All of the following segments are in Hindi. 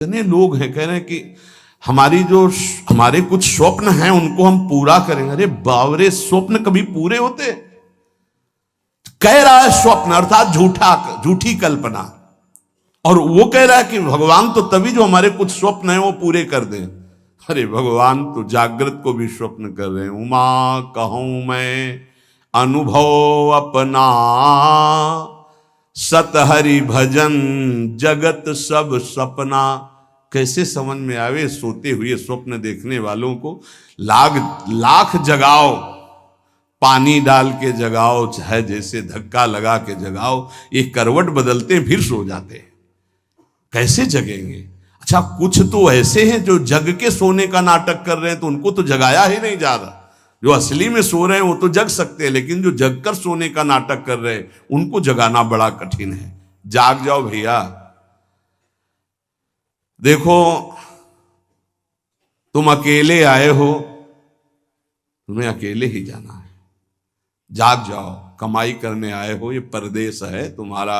इतने लोग हैं कह रहे हैं कि हमारे कुछ स्वप्न हैं उनको हम पूरा करेंगे। अरे बावरे, स्वप्न कभी पूरे होते? कह रहा है स्वप्न अर्थात झूठी कल्पना, और वो कह रहा है कि भगवान तो तभी जो हमारे कुछ स्वप्न हैं वो पूरे कर दें। अरे भगवान तो जागृत को भी स्वप्न कर रहे हैं। उमा कहूं मैं अनुभव अपना, सत हरि भजन जगत सब सपना। कैसे समझ में आवे सोते हुए स्वप्न देखने वालों को। लाख जगाओ, पानी डाल के जगाओ, चाहे जैसे धक्का लगा के जगाओ, एक करवट बदलते फिर सो जाते हैं। कैसे जगेंगे? अच्छा, कुछ तो ऐसे हैं जो जग के सोने का नाटक कर रहे हैं, तो उनको तो जगाया ही नहीं जा रहा। जो असली में सो रहे हैं वो तो जग सकते हैं, लेकिन जो जग कर सोने का नाटक कर रहे हैं उनको जगाना बड़ा कठिन है। जाग जाओ भैया। देखो, तुम अकेले आए हो, तुम्हें अकेले ही जाना है। जाग जाओ, कमाई करने आए हो, ये परदेश है तुम्हारा,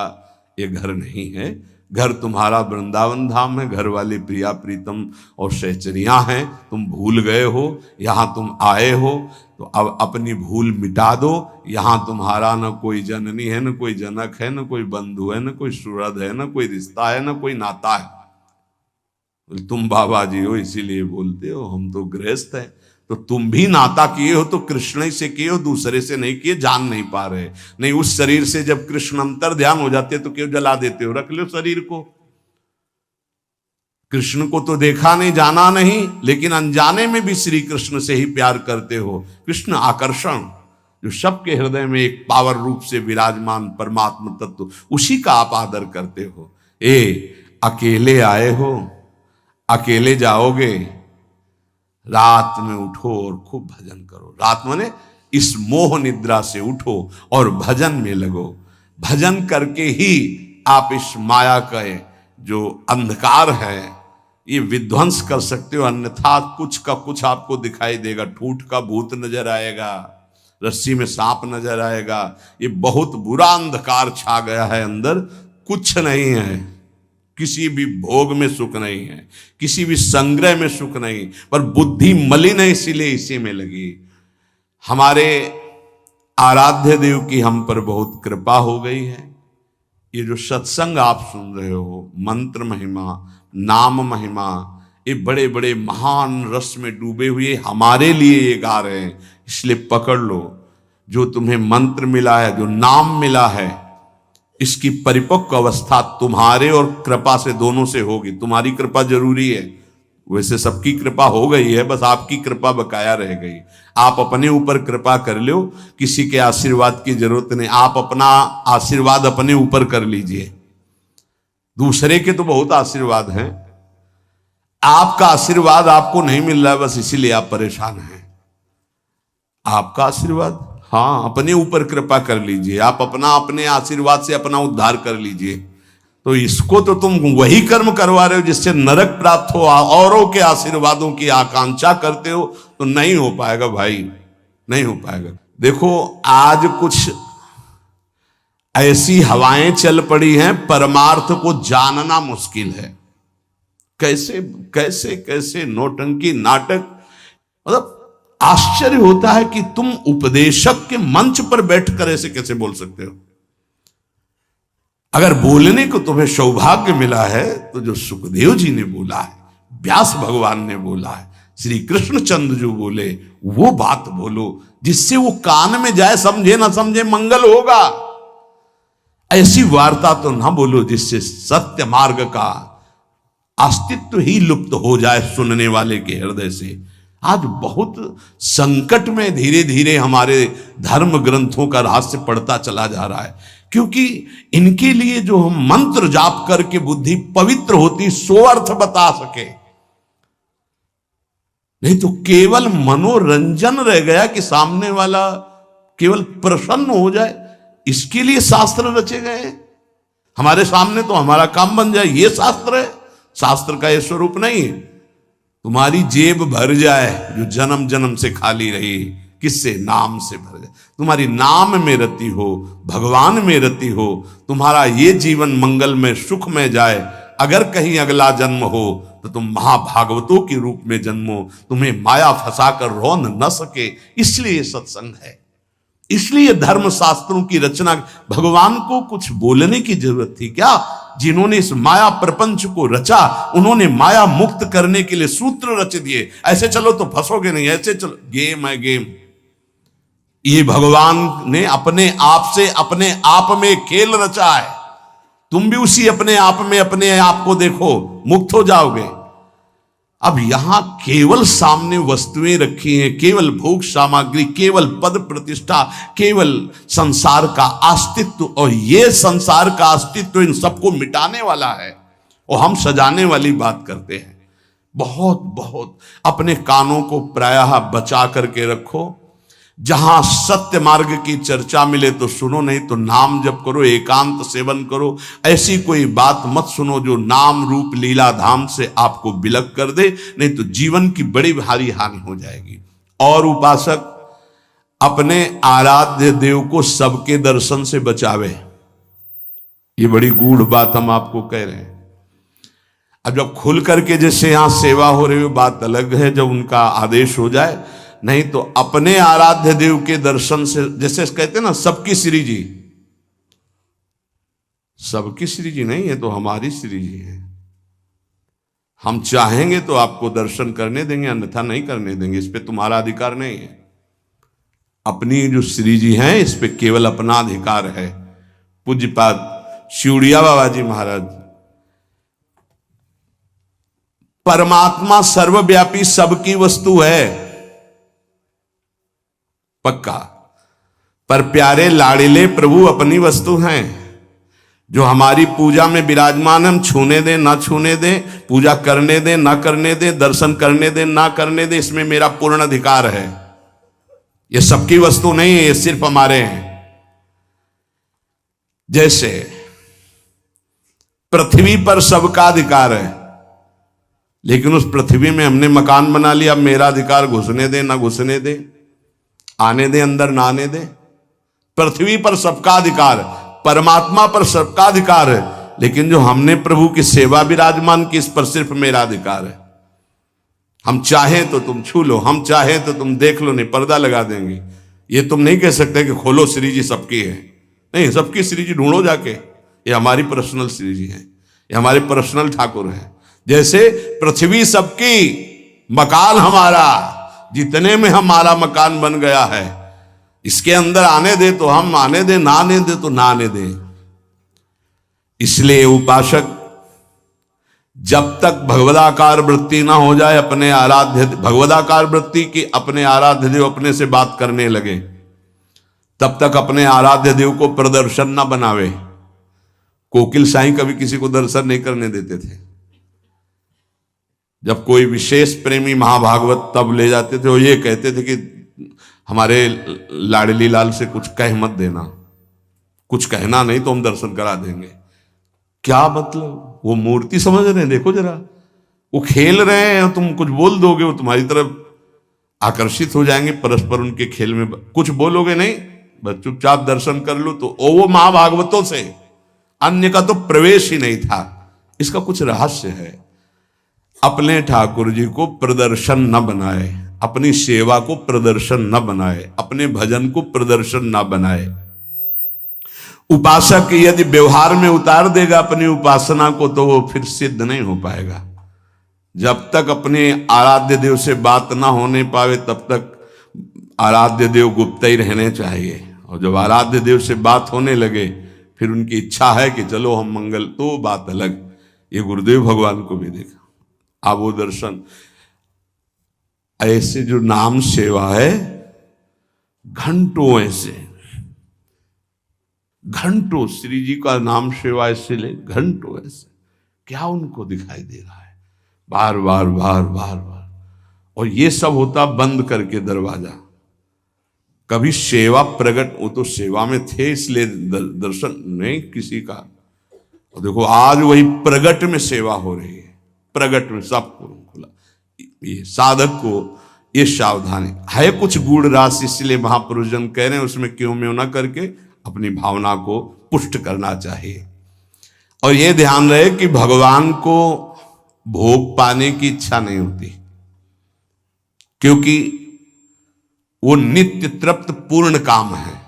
ये घर नहीं है। घर तुम्हारा वृंदावन धाम है, घर वाली प्रिया प्रीतम और सहचरियां हैं। तुम भूल गए हो, यहां तुम आए हो तो अब अपनी भूल मिटा दो। यहां तुम्हारा न कोई जननी है, न कोई जनक है, न कोई बंधु है, न कोई सुहृद है, न कोई रिश्ता है, न कोई नाता है। तुम बाबा जी हो इसीलिए बोलते हो, हम तो गृहस्थ हैं। तो तुम भी नाता किए हो तो कृष्ण ही से किए हो, दूसरे से नहीं किए। जान नहीं पा रहे, नहीं उस शरीर से जब कृष्ण अंतर ध्यान हो जाते तो क्यों जला देते हो? रख लो शरीर को। कृष्ण को तो देखा नहीं, जाना नहीं, लेकिन अनजाने में भी श्री कृष्ण से ही प्यार करते हो। कृष्ण आकर्षण जो सबके हृदय में एक पावर रूप से विराजमान परमात्मा तत्व, उसी का आप आदर करते हो। अकेले आए हो, अकेले जाओगे, रात में उठो और खूब भजन करो। रात माने इस मोह निद्रा से उठो और भजन में लगो। भजन करके ही आप इस माया का जो अंधकार है ये विध्वंस कर सकते हो, अन्यथा कुछ का कुछ आपको दिखाई देगा। ठूठ का भूत नजर आएगा, रस्सी में सांप नजर आएगा। ये बहुत बुरा अंधकार छा गया है अंदर। कुछ नहीं है, किसी भी भोग में सुख नहीं है, किसी भी संग्रह में सुख नहीं, पर बुद्धि मलिन है, इसीलिए इसी में लगी। हमारे आराध्य देव की हम पर बहुत कृपा हो गई है। ये जो सत्संग आप सुन रहे हो, मंत्र महिमा, नाम महिमा, ये बड़े बड़े महान रस में डूबे हुए हमारे लिए ये गा रहे हैं। इसलिए पकड़ लो, जो तुम्हें मंत्र मिला है, जो नाम मिला है, इसकी परिपक्व अवस्था तुम्हारे और कृपा से दोनों से होगी। तुम्हारी कृपा जरूरी है, वैसे सबकी कृपा हो गई है, बस आपकी कृपा बकाया रह गई। आप अपने ऊपर कृपा कर लो, किसी के आशीर्वाद की जरूरत नहीं। आप अपना आशीर्वाद अपने ऊपर कर लीजिए। दूसरे के तो बहुत आशीर्वाद हैं, आपका आशीर्वाद आपको नहीं मिल रहा है, बस इसीलिए आप परेशान हैं। आपका आशीर्वाद, हाँ, अपने ऊपर कृपा कर लीजिए। आप अपने आशीर्वाद से अपना उद्धार कर लीजिए। तो इसको तो तुम वही कर्म करवा रहे हो जिससे नरक प्राप्त हो, औरों के आशीर्वादों की आकांक्षा करते हो, तो नहीं हो पाएगा भाई, नहीं हो पाएगा। देखो, आज कुछ ऐसी हवाएं चल पड़ी हैं, परमार्थ को जानना मुश्किल है। कैसे कैसे कैसे नौटंकी नाटक, मतलब आश्चर्य होता है कि तुम उपदेशक के मंच पर बैठकर ऐसे कैसे बोल सकते हो। अगर बोलने को तुम्हें सौभाग्य मिला है तो जो सुखदेव जी ने बोला है, व्यास भगवान ने बोला है, श्री कृष्णचंद्र जो बोले वो बात बोलो, जिससे वो कान में जाए, समझे ना समझे मंगल होगा। ऐसी वार्ता तो ना बोलो जिससे सत्य मार्ग का अस्तित्व ही लुप्त हो जाए सुनने वाले के हृदय से। आज बहुत संकट में धीरे धीरे हमारे धर्म ग्रंथों का रहस्य पड़ता चला जा रहा है, क्योंकि इनके लिए जो हम मंत्र जाप करके बुद्धि पवित्र होती, सो अर्थ बता सके। नहीं तो केवल मनोरंजन रह गया कि सामने वाला केवल प्रसन्न हो जाए, इसके लिए शास्त्र रचे गए। हमारे सामने तो हमारा काम बन जाए, ये शास्त्र है। शास्त्र का ये स्वरूप नहीं है। तुम्हारी जेब भर जाए जो जन्म जन्म से खाली रही, किससे? नाम से भर जाए। तुम्हारी नाम में रति हो, भगवान में रति हो, तुम्हारा ये जीवन मंगल में सुख में जाए, अगर कहीं अगला जन्म हो तो तुम महाभागवतों के रूप में जन्मो, तुम्हें माया फंसाकर रोन न सके। इसलिए सत्संग है, इसलिए धर्म शास्त्रों की रचना। भगवान को कुछ बोलने की जरूरत थी क्या? जिन्होंने इस माया प्रपंच को रचा, उन्होंने माया मुक्त करने के लिए सूत्र रच दिए। ऐसे चलो तो फंसोगे नहीं, ऐसे चलो, गेम है गेम। ये भगवान ने अपने आप से अपने आप में खेल रचा है। तुम भी उसी अपने आप को देखो, मुक्त हो जाओगे। अब यहां केवल सामने वस्तुएं रखी हैं, केवल भोग सामग्री, केवल पद प्रतिष्ठा, केवल संसार का अस्तित्व, और ये संसार का अस्तित्व इन सबको मिटाने वाला है, और हम सजाने वाली बात करते हैं। बहुत बहुत अपने कानों को प्रायः बचा करके रखो। जहां सत्य मार्ग की चर्चा मिले तो सुनो, नहीं तो नाम जप करो, एकांत सेवन करो। ऐसी कोई बात मत सुनो जो नाम रूप लीला धाम से आपको विलग कर दे, नहीं तो जीवन की बड़ी भारी हानि हो जाएगी। और उपासक अपने आराध्य देव को सबके दर्शन से बचावे। ये बड़ी गूढ़ बात हम आपको कह रहे हैं। अब जब खुल करके जैसे यहां सेवा हो रही हो बात अलग है, जब उनका आदेश हो जाए, नहीं तो अपने आराध्य देव के दर्शन से, जैसे कहते हैं ना सबकी श्री जी, सबकी श्री जी नहीं है तो हमारी श्री जी है। हम चाहेंगे तो आपको दर्शन करने देंगे, अन्यथा नहीं करने देंगे। इस पे तुम्हारा अधिकार नहीं है। अपनी जो श्री जी हैं इस पे केवल अपना अधिकार है। पूज्यपाद शिवड़िया बाबा जी महाराज, परमात्मा सर्वव्यापी सबकी वस्तु है, पक्का, पर प्यारे लाड़िले प्रभु अपनी वस्तु हैं। जो हमारी पूजा में विराजमान, हम छूने दें ना छूने दें, पूजा करने दें ना करने दें, दर्शन करने दें ना करने दें, इसमें मेरा पूर्ण अधिकार है। ये सबकी वस्तु नहीं है, ये सिर्फ हमारे हैं। जैसे पृथ्वी पर सबका अधिकार है, लेकिन उस पृथ्वी में हमने मकान बना लिया, अब मेरा अधिकार घुसने दे ना घुसने दे, आने दे अंदर ना आने दे। पृथ्वी पर सबका अधिकार, परमात्मा पर सबका अधिकार है, लेकिन जो हमने प्रभु की सेवा विराजमान की, इस पर सिर्फ मेरा अधिकार है। हम चाहें तो तुम छू लो, हम चाहें तो तुम देख लो, नहीं पर्दा लगा देंगे। ये तुम नहीं कह सकते कि खोलो श्री जी सबकी है, नहीं, सबकी श्री जी ढूंढो जाके। ये हमारी पर्सनल श्री जी है, ये हमारे पर्सनल ठाकुर है। जैसे पृथ्वी सबकी, मकान हमारा, जितने में हमारा मकान बन गया है, इसके अंदर आने दे तो हम आने दे, ना आने दे तो ना आने दे। इसलिए उपासक जब तक भगवदाकार वृत्ति ना हो जाए, अपने आराध्य भगवदाकार वृत्ति की अपने आराध्य देव अपने से बात करने लगे, तब तक अपने आराध्य देव को प्रदर्शन ना बनावे। कोकिल साईं कभी किसी को दर्शन नहीं करने देते थे। जब कोई विशेष प्रेमी महाभागवत तब ले जाते थे, वो ये कहते थे कि हमारे लाडली लाल से कुछ कह मत देना, कुछ कहना नहीं तो हम दर्शन करा देंगे। क्या मतलब? वो मूर्ति समझ रहे हैं, देखो जरा, वो खेल रहे हैं, तुम कुछ बोल दोगे वो तुम्हारी तरफ आकर्षित हो जाएंगे, परस्पर उनके खेल में कुछ बोलोगे नहीं, बस चुपचाप दर्शन कर लो। तो वो महाभागवतों से अन्य का तो प्रवेश ही नहीं था। इसका कुछ रहस्य है। अपने ठाकुर जी को प्रदर्शन न बनाए, अपनी सेवा को प्रदर्शन न बनाए, अपने भजन को प्रदर्शन न बनाए। उपासक यदि व्यवहार में उतार देगा अपनी उपासना को, तो वो फिर सिद्ध नहीं हो पाएगा। जब तक अपने आराध्य देव से बात ना होने पावे, तब तक आराध्य देव गुप्त ही रहने चाहिए। और जब आराध्य देव से बात होने लगे, फिर उनकी इच्छा है कि चलो हम मंगल, तो बात अलग। ये गुरुदेव भगवान को भी देखा, आप वो दर्शन। ऐसे जो नाम सेवा है, घंटों ऐसे, घंटों श्री जी का नाम सेवा ऐसे ले, घंटों ऐसे, क्या उनको दिखाई दे रहा है, बार बार बार बार बार। और ये सब होता बंद करके दरवाजा। कभी सेवा प्रकट, वो तो सेवा में थे इसलिए दर्शन नहीं किसी का। और देखो आज वही प्रगट में सेवा हो रही है, प्रगट में सबको खुला। ये साधक को ये सावधानी है, कुछ गूढ़ राशि, इसलिए महापुरुष जन कह रहे हैं उसमें क्यों में ना करके अपनी भावना को पुष्ट करना चाहिए। और ये ध्यान रहे कि भगवान को भोग पाने की इच्छा नहीं होती, क्योंकि वो नित्य तृप्त पूर्ण काम है।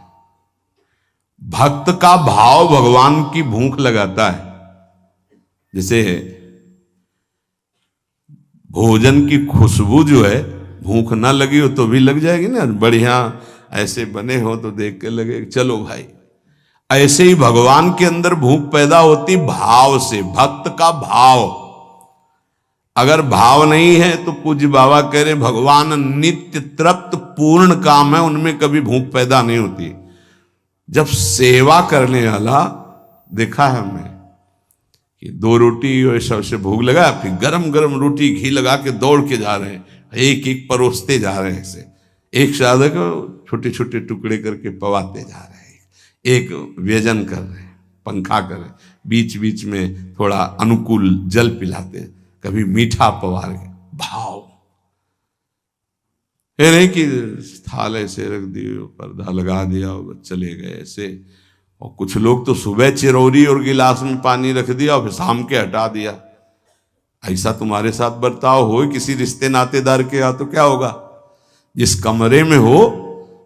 भक्त का भाव भगवान की भूख लगाता है। जैसे भोजन की खुशबू जो है, भूख ना लगी हो तो भी लग जाएगी ना, बढ़िया ऐसे बने हो तो देख के लगे चलो भाई। ऐसे ही भगवान के अंदर भूख पैदा होती भाव से, भक्त का भाव। अगर भाव नहीं है तो पूज्य बाबा कह रहे भगवान नित्य तृप्त पूर्ण काम है, उनमें कभी भूख पैदा नहीं होती। जब सेवा करने वाला देखा है हमने कि 2 रोटी और सबसे भूख लगा, फिर गरम गरम रोटी घी लगा के दौड़ के जा रहे हैं, एक एक परोसते जा रहे हैं, ऐसे एक साधक छोटे छोटे टुकड़े करके पवाते जा रहे हैं, एक व्यजन कर रहे हैं, पंखा कर रहे हैं, बीच बीच में थोड़ा अनुकूल जल पिलाते, कभी मीठा पवा रहे। भाव ये नहीं कि थाल ऐसे रख दिए, पर्दा लगा दिया और चले गए ऐसे। और कुछ लोग तो सुबह चिरौरी और गिलास में पानी रख दिया और फिर शाम के हटा दिया। ऐसा तुम्हारे साथ बर्ताव हो किसी रिश्ते नातेदार के यहाँ तो क्या होगा? जिस कमरे में हो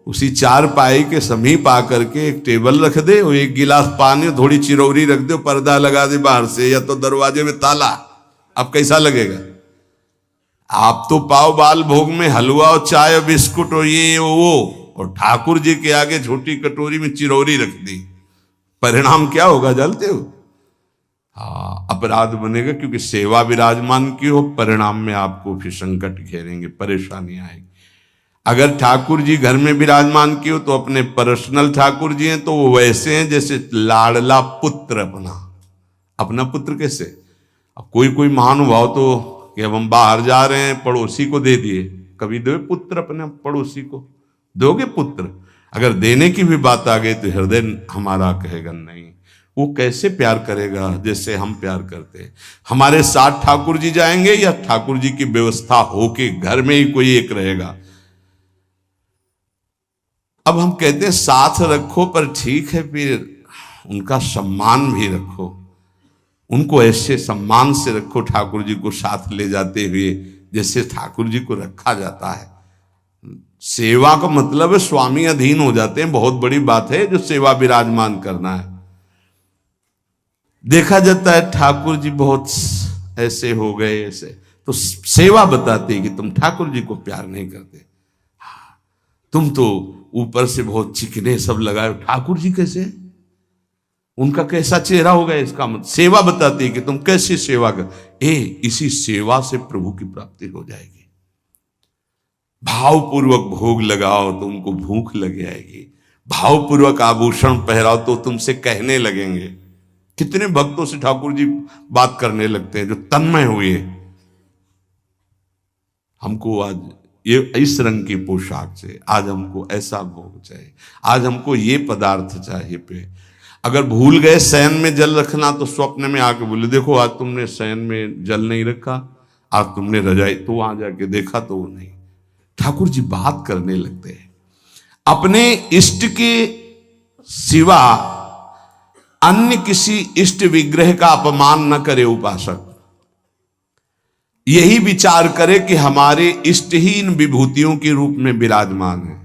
उसी 4 पाई के समीप आकर के एक टेबल रख दे और एक गिलास पानी, थोड़ी चिरौरी रख दे, पर्दा लगा दे बाहर से, या तो दरवाजे में ताला। अब कैसा लगेगा? आप तो पाव बाल भोग में हलवा और चाय और बिस्कुट और ये वो, और ठाकुर जी के आगे छोटी कटोरी में चिरौरी रख दी। परिणाम क्या होगा जानते हो? हाँ, अपराध बनेगा, क्योंकि सेवा विराजमान की हो, परिणाम में आपको फिर संकट घेरेंगे, परेशानी आएगी। अगर ठाकुर जी घर में विराजमान की हो तो अपने पर्सनल ठाकुर जी हैं तो वो वैसे हैं जैसे लाडला पुत्र अपना पुत्र। कैसे? अब कोई कोई महानुभाव तो कि अब हम बाहर जा रहे हैं, पड़ोसी को दे दिए। कभी दो पुत्र अपने पड़ोसी को? दोगे पुत्र? अगर देने की भी बात आ गई तो हृदय हमारा कहेगा नहीं। वो कैसे प्यार करेगा? जैसे हम प्यार करते हैं। हमारे साथ ठाकुर जी जाएंगे या ठाकुर जी की व्यवस्था हो के घर में ही कोई एक रहेगा? अब हम कहते हैं साथ रखो, पर ठीक है, फिर उनका सम्मान भी रखो, उनको ऐसे सम्मान से रखो ठाकुर जी को साथ ले जाते हुए जैसे ठाकुर जी को रखा जाता है। सेवा का मतलब है स्वामी अधीन हो जाते हैं, बहुत बड़ी बात है जो सेवा विराजमान करना है। देखा जाता है ठाकुर जी बहुत ऐसे हो गए, ऐसे तो सेवा बताती है कि तुम ठाकुर जी को प्यार नहीं करते, तुम तो ऊपर से बहुत चिकने सब लगाए, ठाकुर जी कैसे, उनका कैसा चेहरा होगा? इसका मतलब सेवा बताती है कि तुम कैसे सेवा कर। इसी सेवा से प्रभु की प्राप्ति हो जाएगी। भावपूर्वक भोग लगाओ तो उनको भूख लग जाएगी, भावपूर्वक आभूषण पहराओ तो तुमसे कहने लगेंगे। कितने भक्तों से ठाकुर जी बात करने लगते हैं जो तन्मय हुए, हमको आज ये इस रंग की पोशाक चाहिए, आज हमको ऐसा भोग चाहिए, आज हमको ये पदार्थ चाहिए। पे अगर भूल गए शयन में जल रखना तो स्वप्न में आके बोले देखो आज तुमने शयन में जल नहीं रखा, आज तुमने रजाई, तो वहां जाके देखा तो वो नहीं। ठाकुर जी बात करने लगते हैं। अपने इष्ट के सिवा अन्य किसी इष्ट विग्रह का अपमान न करे उपासक। यही विचार करे कि हमारे इष्ट ही इन विभूतियों के रूप में विराजमान है।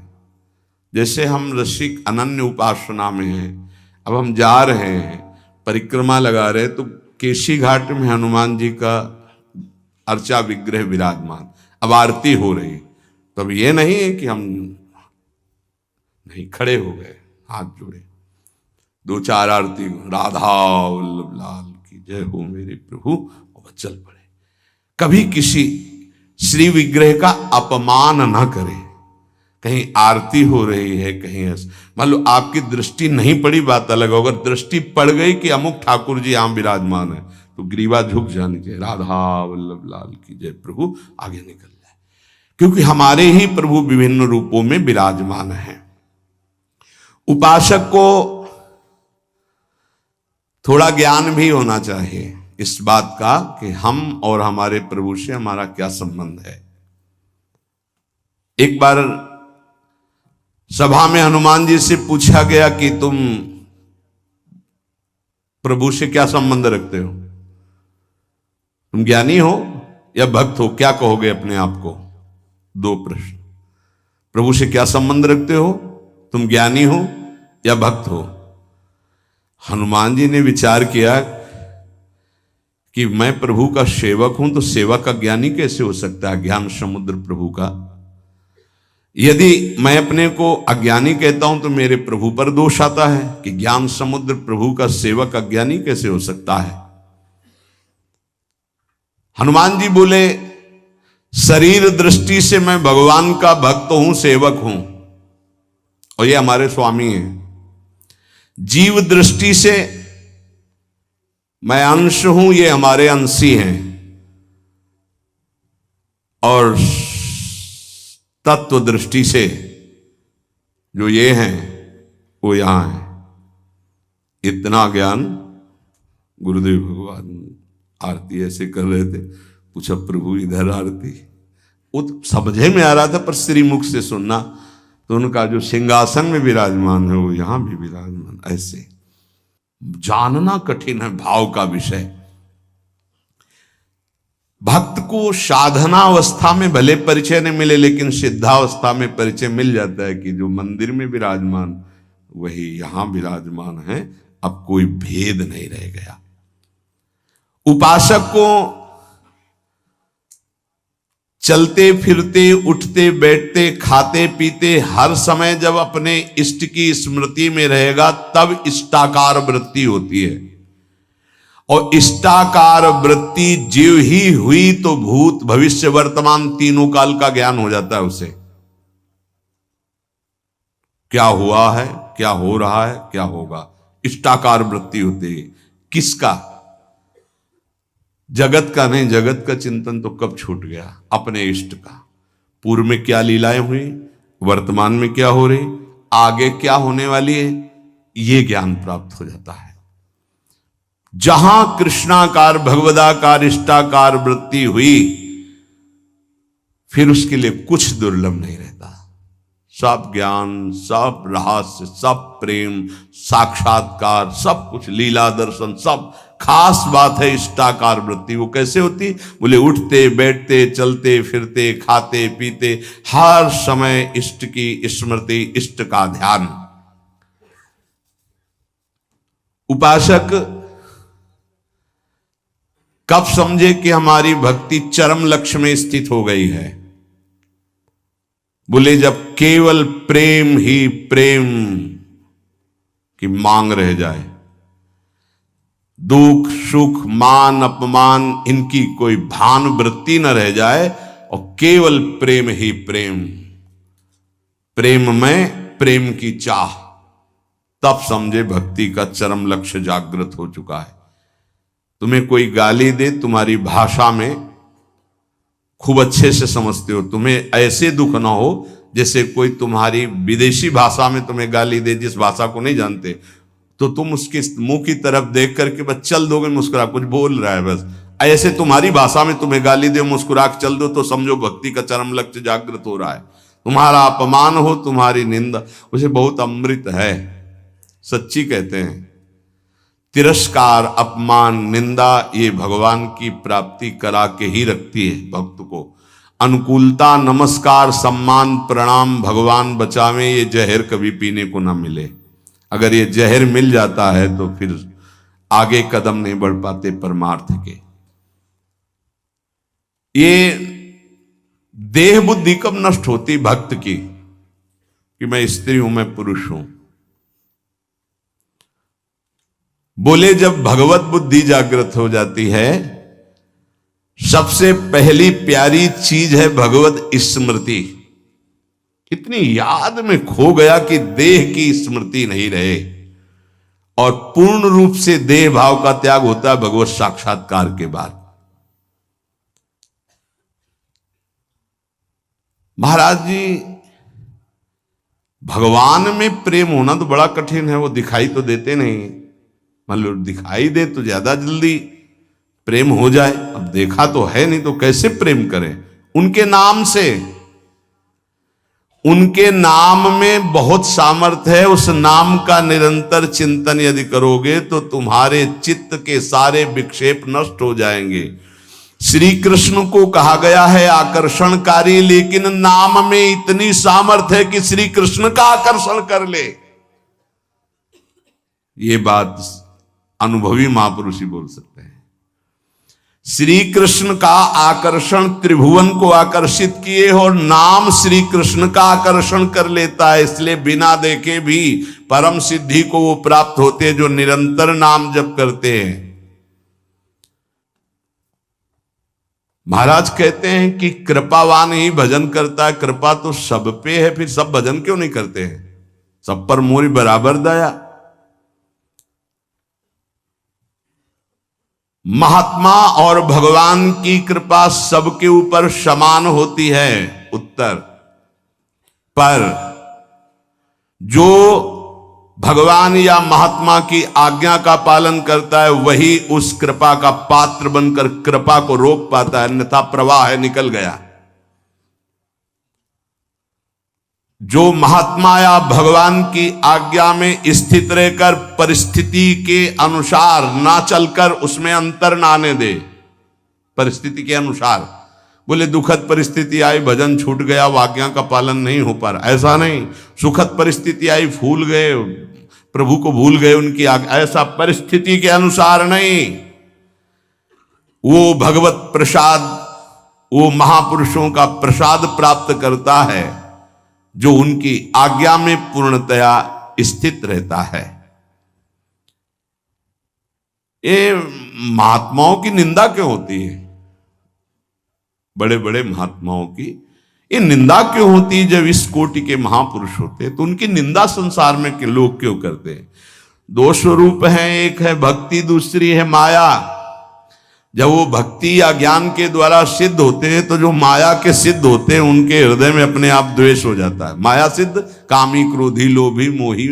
जैसे हम रसिक अनन्य उपासना में हैं, अब हम जा रहे हैं, परिक्रमा लगा रहे हैं, तो केशी घाट में हनुमान जी का अर्चा विग्रह विराजमान, अब आरती हो रही, तो अब ये नहीं है कि हम नहीं खड़े हो गए, हाथ जोड़े, 2-4 आरती, राधा वल्लभ लाल की जय हो मेरे प्रभु, और चल पड़े। कभी किसी श्री विग्रह का अपमान न करे। कहीं आरती हो रही है, कहीं ऐसा, मान लो आपकी दृष्टि नहीं पड़ी बात अलग हो, अगर दृष्टि पड़ गई कि अमुक ठाकुर जी यहाँ विराजमान है तो ग्रीवा झुक जानी चाहिए, राधा वल्लभ लाल की जय प्रभु, आगे निकल जाए, क्योंकि हमारे ही प्रभु विभिन्न रूपों में विराजमान है। उपासक को थोड़ा ज्ञान भी होना चाहिए इस बात का कि हम और हमारे प्रभु से हमारा क्या संबंध है। एक बार सभा में हनुमान जी से पूछा गया कि तुम प्रभु से क्या संबंध रखते हो? तुम ज्ञानी हो या भक्त हो? क्या कहोगे अपने आप को? दो प्रश्न। प्रभु से क्या संबंध रखते हो? तुम ज्ञानी हो या भक्त हो? हनुमान जी ने विचार किया कि मैं प्रभु का सेवक हूं, तो सेवक का ज्ञानी कैसे हो सकता है? ज्ञान समुद्र प्रभु का। यदि मैं अपने को अज्ञानी कहता हूं तो मेरे प्रभु पर दोष आता है कि ज्ञान समुद्र प्रभु का सेवक अज्ञानी कैसे हो सकता है। हनुमान जी बोले, शरीर दृष्टि से मैं भगवान का भक्त हूं, सेवक हूं, और ये हमारे स्वामी हैं। जीव दृष्टि से मैं अंश हूं, ये हमारे अंशी हैं, और तत्व दृष्टि से जो ये हैं वो यहां है। इतना ज्ञान गुरुदेव भगवान आरती ऐसे कर रहे थे। पूछा, प्रभु इधर आरती? वो तो समझे में आ रहा था, पर श्रीमुख से सुनना तो उनका जो सिंहासन में विराजमान है वो यहां भी विराजमान। ऐसे जानना कठिन है भाव का विषय। भक्त को साधनावस्था में भले परिचय नहीं मिले, लेकिन सिद्धावस्था में परिचय मिल जाता है कि जो मंदिर में विराजमान वही यहां विराजमान है। अब कोई भेद नहीं रह गया। उपासक को चलते फिरते, उठते बैठते, खाते पीते हर समय जब अपने इष्ट की स्मृति में रहेगा तब इष्टाकार वृत्ति होती है। और इष्टाकार वृत्ति जीव ही हुई तो भूत भविष्य वर्तमान तीनों काल का ज्ञान हो जाता है उसे। क्या हुआ है, क्या हो रहा है, क्या होगा, इष्टाकार वृत्ति होती है। किसका? जगत का नहीं। जगत का चिंतन तो कब छूट गया? अपने इष्ट का। पूर्व में क्या लीलाएं हुई, वर्तमान में क्या हो रही, आगे क्या होने वाली है, यह ज्ञान प्राप्त हो जाता है। जहां कृष्णाकार भगवदाकार इष्टाकार वृत्ति हुई फिर उसके लिए कुछ दुर्लभ नहीं रहता। सब ज्ञान, सब रहस्य, सब प्रेम, साक्षात्कार, सब कुछ, लीला दर्शन, सब। खास बात है इष्टाकार वृत्ति। वो कैसे होती? बोले, उठते बैठते, चलते फिरते, खाते पीते, हर समय इष्ट की स्मृति, इष्ट का ध्यान। उपासक कब समझे कि हमारी भक्ति चरम लक्ष्य में स्थित हो गई है? बोले, जब केवल प्रेम ही प्रेम की मांग रह जाए, दुख सुख मान अपमान इनकी कोई भान वृत्ति न रह जाए, और केवल प्रेम ही प्रेम, प्रेम में प्रेम की चाह, तब समझे भक्ति का चरम लक्ष्य जागृत हो चुका है। तुम्हें कोई गाली दे, तुम्हारी भाषा में खूब अच्छे से समझते हो, तुम्हें ऐसे दुख ना हो जैसे कोई तुम्हारी विदेशी भाषा में तुम्हें गाली दे, जिस भाषा को नहीं जानते, तो तुम उसके मुंह की तरफ देख करके बस चल दोगे, मुस्कुरा, कुछ बोल रहा है बस, ऐसे तुम्हारी भाषा में तुम्हें गाली दे, मुस्कुरा के चल दो, तो समझो भक्ति का चरम लक्ष्य जागृत हो रहा है। तुम्हारा अपमान हो, तुम्हारी निंदा, उसे बहुत अमृत है। सच्ची कहते हैं, तिरस्कार, अपमान, निंदा, ये भगवान की प्राप्ति करा के ही रखती है भक्त को। अनुकूलता, नमस्कार, सम्मान, प्रणाम, भगवान बचावे, ये जहर कभी पीने को ना मिले। अगर ये जहर मिल जाता है तो फिर आगे कदम नहीं बढ़ पाते परमार्थ के। ये देह बुद्धि कब नष्ट होती भक्त की, कि मैं स्त्री हूं, मैं पुरुष हूं? बोले, जब भगवत बुद्धि जागृत हो जाती है, सबसे पहली प्यारी चीज है भगवत स्मृति। इतनी याद में खो गया कि देह की स्मृति नहीं रहे, और पूर्ण रूप से देह भाव का त्याग होता है भगवत साक्षात्कार के बाद। महाराज जी, भगवान में प्रेम होना तो बड़ा कठिन है। वो दिखाई तो देते नहीं, मतलब दिखाई दे तो ज्यादा जल्दी प्रेम हो जाए। अब देखा तो है नहीं, तो कैसे प्रेम करें उनके नाम से? उनके नाम में बहुत सामर्थ्य है। उस नाम का निरंतर चिंतन यदि करोगे तो तुम्हारे चित्त के सारे विक्षेप नष्ट हो जाएंगे। श्री कृष्ण को कहा गया है आकर्षणकारी, लेकिन नाम में इतनी सामर्थ्य है कि श्री कृष्ण का आकर्षण कर ले। ये बात अनुभवी महापुरुष ही बोल सकते हैं। श्री कृष्ण का आकर्षण त्रिभुवन को आकर्षित किए और नाम श्री कृष्ण का आकर्षण कर लेता है। इसलिए बिना देखे भी परम सिद्धि को वो प्राप्त होते हैं जो निरंतर नाम जप करते हैं। महाराज कहते हैं कि कृपावान ही भजन करता है। कृपा तो सब पे है, फिर सब भजन क्यों नहीं करते हैं? सब पर मोरी बराबर दया। महात्मा और भगवान की कृपा सबके ऊपर समान होती है। उत्तर पर जो भगवान या महात्मा की आज्ञा का पालन करता है वही उस कृपा का पात्र बनकर कृपा को रोक पाता है, अन्यथा प्रवाह है, निकल गया। जो महात्मा या भगवान की आज्ञा में स्थित रहकर परिस्थिति के अनुसार ना चलकर उसमें अंतर ना आने दे, परिस्थिति के अनुसार, बोले दुखद परिस्थिति आई, भजन छूट गया, आज्ञा का पालन नहीं हो पा रहा, ऐसा नहीं। सुखद परिस्थिति आई, फूल गए, प्रभु को भूल गए उनकी आज्ञा, ऐसा परिस्थिति के अनुसार नहीं। वो भगवत प्रसाद, वो महापुरुषों का प्रसाद प्राप्त करता है जो उनकी आज्ञा में पूर्णतया स्थित रहता है। ये महात्माओं की निंदा क्यों होती है? बड़े बड़े महात्माओं की ये निंदा क्यों होती है? जब इस कोटि के महापुरुष होते हैं तो उनकी निंदा संसार में के लोग क्यों करते हैं? दो स्वरूप हैं, एक है भक्ति, दूसरी है माया। जब वो भक्ति या ज्ञान के द्वारा सिद्ध होते हैं तो जो माया के सिद्ध होते हैं उनके हृदय में अपने आप द्वेष हो जाता है। माया सिद्ध कामी, क्रोधी, लोभी, मोही,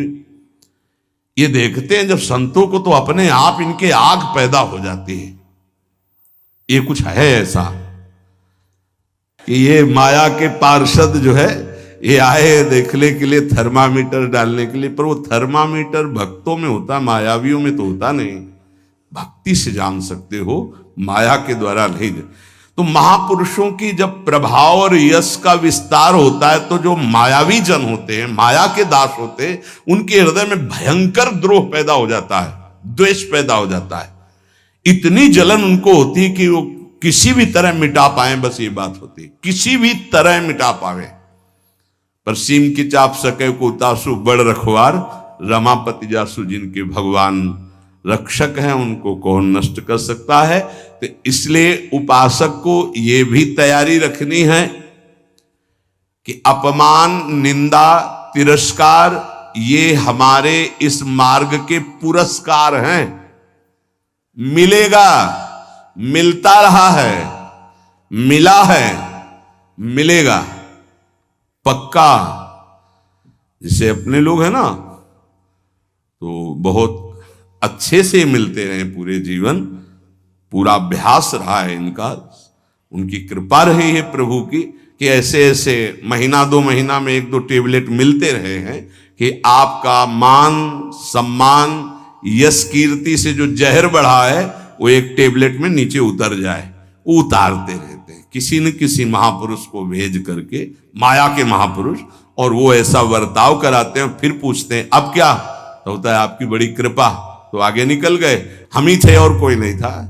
ये देखते हैं जब संतों को तो अपने आप इनके आग पैदा हो जाती है। ये कुछ है ऐसा कि ये माया के पार्षद जो है ये आए देखने के लिए, थर्मामीटर डालने के लिए, पर वो थर्मामीटर भक्तों में होता, मायावियों में तो होता नहीं। भक्ति से जान सकते हो, माया के द्वारा नहीं। तो महापुरुषों की जब प्रभाव और यश का विस्तार होता है तो जो मायावी जन होते हैं, माया के दास होते हैं, उनके हृदय में भयंकर द्रोह पैदा हो जाता है, द्वेष पैदा हो जाता है। इतनी जलन उनको होती है कि वो किसी भी तरह मिटा पाए, बस ये बात होती है, किसी भी तरह मिटा पावे। पर सीम की चाप सके को तासु बड़ रखवार, रमापति जासु जिनके भगवान रक्षक हैं उनको कौन नष्ट कर सकता है। तो इसलिए उपासक को यह भी तैयारी रखनी है कि अपमान, निंदा, तिरस्कार ये हमारे इस मार्ग के पुरस्कार हैं। मिलेगा, मिलता रहा है, मिला है, मिलेगा पक्का। जैसे अपने लोग हैं ना तो बहुत अच्छे से मिलते रहे पूरे जीवन, पूरा अभ्यास रहा है इनका, उनकी कृपा रही है प्रभु की कि ऐसे ऐसे महीना 2 महीना में 1-2 टेबलेट मिलते रहे हैं कि आपका मान, सम्मान, यश, कीर्ति से जो जहर बढ़ा है वो एक टेबलेट में नीचे उतर जाए। वो उतारते रहते हैं किसी न किसी महापुरुष को भेज करके, माया के महापुरुष, और वो ऐसा बर्ताव कराते हैं। फिर पूछते हैं अब क्या? तो होता है आपकी बड़ी कृपा, तो आगे निकल गए। हम ही थे और कोई नहीं था,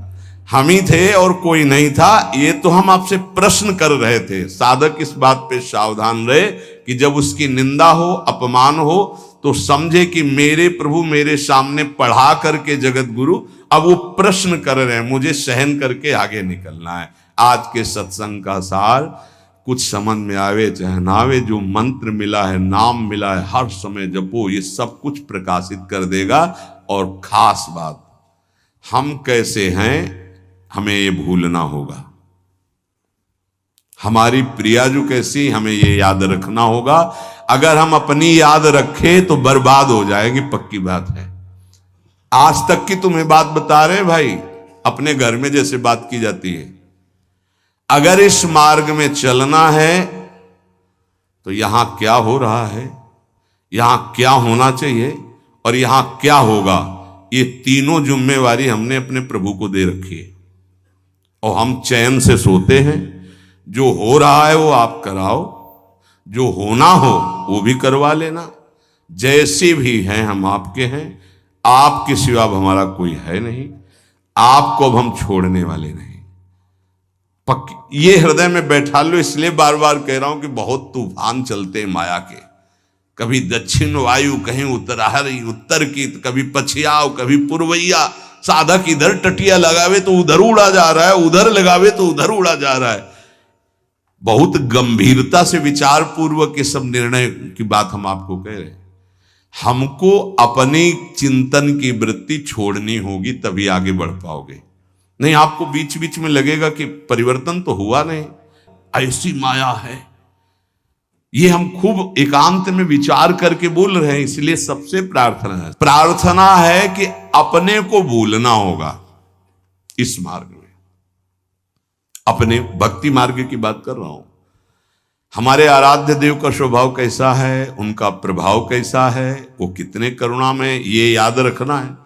हम ही थे और कोई नहीं था, ये तो हम आपसे प्रश्न कर रहे थे। साधक इस बात पे सावधान रहे कि जब उसकी निंदा हो, अपमान हो, तो समझे कि मेरे प्रभु मेरे सामने पढ़ा करके जगत गुरु अब वो प्रश्न कर रहे हैं, मुझे सहन करके आगे निकलना है। आज के सत्संग का सार, कुछ समझ में आवे चाहे ना आवे, जो मंत्र मिला है, नाम मिला है, हर समय जपो, ये सब कुछ प्रकाशित कर देगा। और खास बात, हम कैसे हैं हमें ये भूलना होगा। हमारी प्रिया जो कैसी, हमें ये याद रखना होगा। अगर हम अपनी याद रखें तो बर्बाद हो जाएगी, पक्की बात है। आज तक की तुम्हें बात बता रहे भाई, अपने घर में जैसे बात की जाती है। अगर इस मार्ग में चलना है तो यहां क्या हो रहा है, यहां क्या होना चाहिए और यहां क्या होगा, ये तीनों जिम्मेवारी हमने अपने प्रभु को दे रखी है। और हम चैन से सोते हैं। जो हो रहा है वो आप कराओ, जो होना हो वो भी करवा लेना। जैसे भी हैं हम आपके हैं, आपके सिवा अब हमारा कोई है नहीं, आपको अब हम छोड़ने वाले नहीं। ये हृदय में बैठा लो। इसलिए बार बार कह रहा हूं कि बहुत तूफान चलते हैं माया के। कभी दक्षिण वायु, कहीं उत्तराहरी उत्तर की, कभी पछियाव, कभी पूर्वैया। साधक इधर टटिया लगावे तो उधर उड़ा जा रहा है, उधर लगावे तो उधर उड़ा जा रहा है। बहुत गंभीरता से विचार पूर्वक ये सब निर्णय की बात हम आपको कह रहे हैं। हमको अपनी चिंतन की वृत्ति छोड़नी होगी, तभी आगे बढ़ पाओगे। नहीं, आपको बीच बीच में लगेगा कि परिवर्तन तो हुआ नहीं, ऐसी माया है। ये हम खूब एकांत में विचार करके बोल रहे हैं। इसलिए सबसे प्रार्थना है कि अपने को भूलना होगा इस मार्ग में। अपने भक्ति मार्ग की बात कर रहा हूं। हमारे आराध्य देव का स्वभाव कैसा है, उनका प्रभाव कैसा है, वो कितने करुणा में, ये याद रखना है।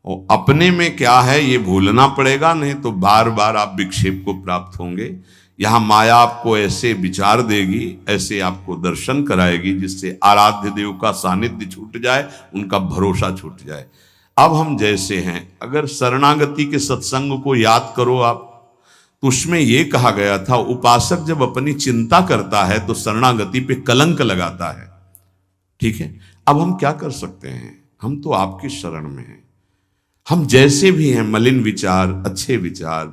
और अपने में क्या है ये भूलना पड़ेगा, नहीं तो बार बार आप विक्षेप को प्राप्त होंगे। यहां माया आपको ऐसे विचार देगी, ऐसे आपको दर्शन कराएगी, जिससे आराध्य देव का सानिध्य छूट जाए, उनका भरोसा छूट जाए। अब हम जैसे हैं, अगर शरणागति के सत्संग को याद करो आप, तो उसमें यह कहा गया था, उपासक जब अपनी चिंता करता है तो शरणागति पे कलंक लगाता है। ठीक है, अब हम क्या कर सकते हैं? हम तो आपकी शरण में हैं। हम जैसे भी हैं, मलिन विचार, अच्छे विचार,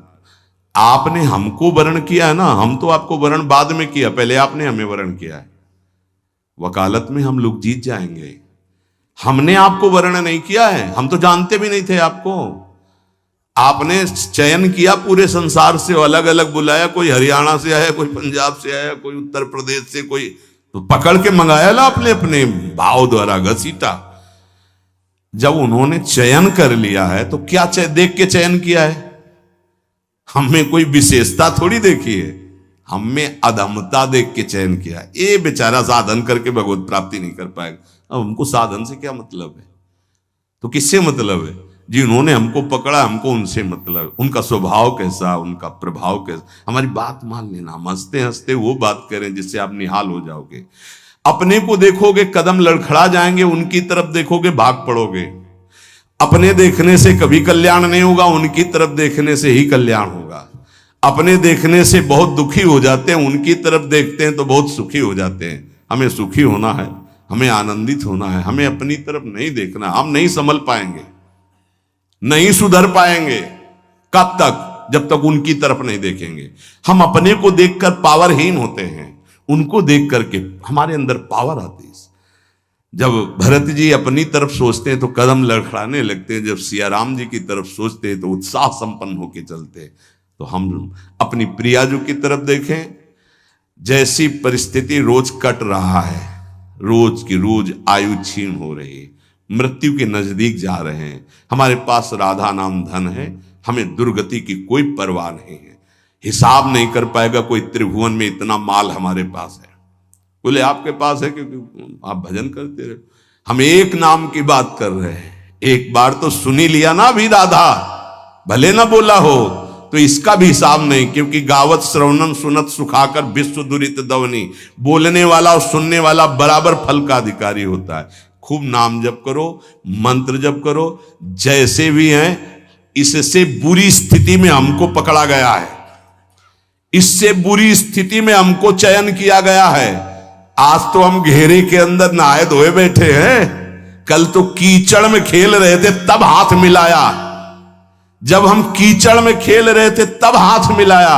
आपने हमको वर्ण किया है ना, हम तो आपको वर्ण बाद में किया, पहले आपने हमें वर्ण किया है। वकालत में हम लोग जीत जाएंगे। हमने आपको वर्ण नहीं किया है, हम तो जानते भी नहीं थे आपको। आपने चयन किया पूरे संसार से, अलग अलग बुलाया, कोई हरियाणा से आया, कोई पंजाब से आया, कोई उत्तर प्रदेश से, कोई तो पकड़ के मंगाया ला अपने अपने भाव द्वारा घसीटा। जब उन्होंने चयन कर लिया है तो क्या देख के चयन किया है? हमें कोई विशेषता थोड़ी देखी है, हमें अधमता देख के चयन किया। ये बेचारा साधन करके भगवत प्राप्ति नहीं कर पाएगा। अब हमको साधन से क्या मतलब है? तो किससे मतलब है? जिन्होंने हमको पकड़ा, हमको उनसे मतलब है। उनका स्वभाव कैसा, उनका प्रभाव कैसा, हमारी बात मान लेना। हम हंसते हंसते वो बात करें जिससे आप निहाल हो जाओगे। अपने को देखोगे कदम लड़खड़ा जाएंगे, उनकी तरफ देखोगे भाग पड़ोगे। अपने देखने से कभी कल्याण नहीं होगा, उनकी तरफ देखने से ही कल्याण होगा। अपने देखने से बहुत दुखी हो जाते हैं, उनकी तरफ देखते हैं तो बहुत सुखी हो जाते हैं। हमें सुखी होना है, हमें आनंदित होना है, हमें अपनी तरफ नहीं देखना। हम नहीं संभल पाएंगे, नहीं सुधर पाएंगे। कब तक? जब तक उनकी तरफ नहीं देखेंगे। हम अपने को देखकर पावरहीन होते हैं, उनको देख करके हमारे अंदर पावर आती है। जब भरत जी अपनी तरफ सोचते हैं तो कदम लड़खड़ाने लगते हैं, जब सिया राम जी की तरफ सोचते हैं तो उत्साह संपन्न होकर चलते हैं। तो हम अपनी प्रियाजू की तरफ देखें। जैसी परिस्थिति रोज कट रहा है, रोज की रोज आयु क्षीण हो रही है, मृत्यु के नजदीक जा रहे हैं। हमारे पास राधा नाम धन है, हमें दुर्गति की कोई परवाह नहीं है। हिसाब नहीं कर पाएगा कोई त्रिभुवन में इतना माल हमारे पास है। बोले आपके पास है क्योंकि आप भजन करते रहे। हम एक नाम की बात कर रहे हैं, एक बार तो सुनी लिया ना भी राधा, भले ना बोला हो तो इसका भी हिसाब नहीं। क्योंकि गावत श्रवणन सुनत सुखाकर विश्व दुरित दवनी, बोलने वाला और सुनने वाला बराबर फल का अधिकारी होता है। खूब नाम जप करो, मंत्र जप करो। जैसे भी हैं, इससे बुरी स्थिति में हमको पकड़ा गया है, इससे बुरी स्थिति में हमको चयन किया गया है। आज तो हम घेरे के अंदर नहाए धोए बैठे हैं, कल तो कीचड़ में खेल रहे थे तब हाथ मिलाया। जब हम कीचड़ में खेल रहे थे तब हाथ मिलाया,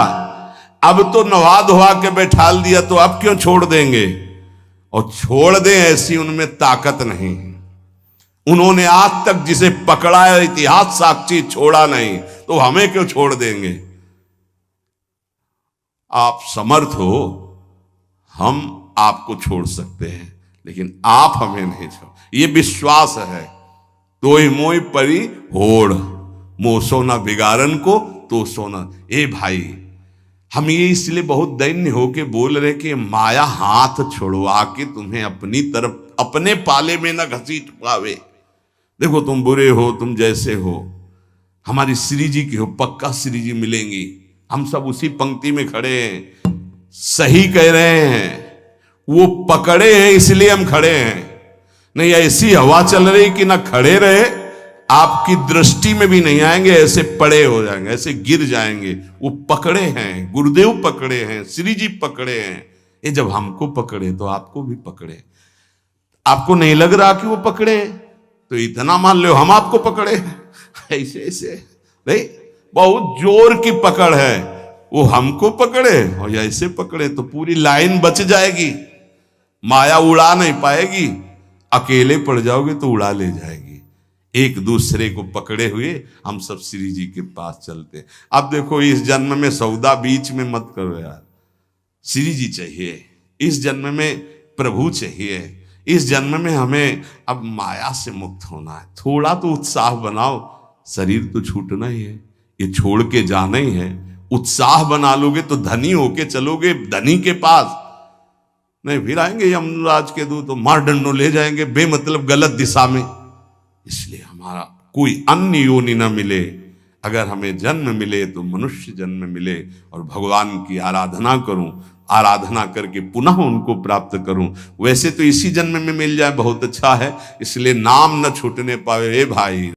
अब तो नहा धोआ के बैठाल दिया, तो अब क्यों छोड़ देंगे? और छोड़ दें ऐसी उनमें ताकत नहीं। उन्होंने आज तक जिसे पकड़ा है, इतिहास साक्षी, छोड़ा नहीं, तो हमें क्यों छोड़ देंगे? आप समर्थ हो, हम आपको छोड़ सकते हैं, लेकिन आप हमें नहीं छोड़। ये विश्वास है। तो ही मोई परी होड़, मोह सोना बिगाड़न को तो सोना। ए भाई, हम ये इसलिए बहुत दैन्य होके बोल रहे कि माया हाथ छुड़वा के तुम्हें अपनी तरफ अपने पाले में न घसीट पावे। देखो तुम बुरे हो, तुम जैसे हो, हमारी श्री जी की हो, पक्का श्री जी मिलेंगी। हम सब उसी पंक्ति में खड़े हैं। सही कह रहे हैं, वो पकड़े हैं इसलिए हम खड़े हैं। नहीं ऐसी हवा चल रही कि ना खड़े रहे, आपकी दृष्टि में भी नहीं आएंगे, ऐसे पड़े हो जाएंगे, ऐसे गिर जाएंगे। वो पकड़े हैं, गुरुदेव पकड़े हैं, श्री जी पकड़े हैं। ये जब हमको पकड़े तो आपको भी पकड़े। आपको नहीं लग रहा कि वो पकड़े, तो इतना मान लो हम आपको पकड़े। ऐसे ऐसे नहीं, बहुत जोर की पकड़ है। वो हमको पकड़े और ऐसे पकड़े तो पूरी लाइन बच जाएगी, माया उड़ा नहीं पाएगी। अकेले पड़ जाओगे तो उड़ा ले जाएगी। एक दूसरे को पकड़े हुए हम सब श्री जी के पास चलते। अब देखो इस जन्म में सौदा बीच में मत करो यार। श्री जी चाहिए, इस जन्म में प्रभु चाहिए, इस जन्म में हमें अब माया से मुक्त होना है। थोड़ा तो उत्साह बनाओ, शरीर तो छूटना ही है, ये छोड़ के जाना ही है। उत्साह बना लोगे तो धनी होके चलोगे धनी के पास, नहीं फिर आएंगे यमराज के दूत तो मार डंडो ले जाएंगे बेमतलब गलत दिशा में। इसलिए हमारा कोई अन्य योनि न मिले, अगर हमें जन्म मिले तो मनुष्य जन्म मिले और भगवान की आराधना करूं, आराधना करके पुनः उनको प्राप्त करूं। वैसे तो इसी जन्म में मिल जाए बहुत अच्छा है, इसलिए नाम न छूटने पावे। ए भाई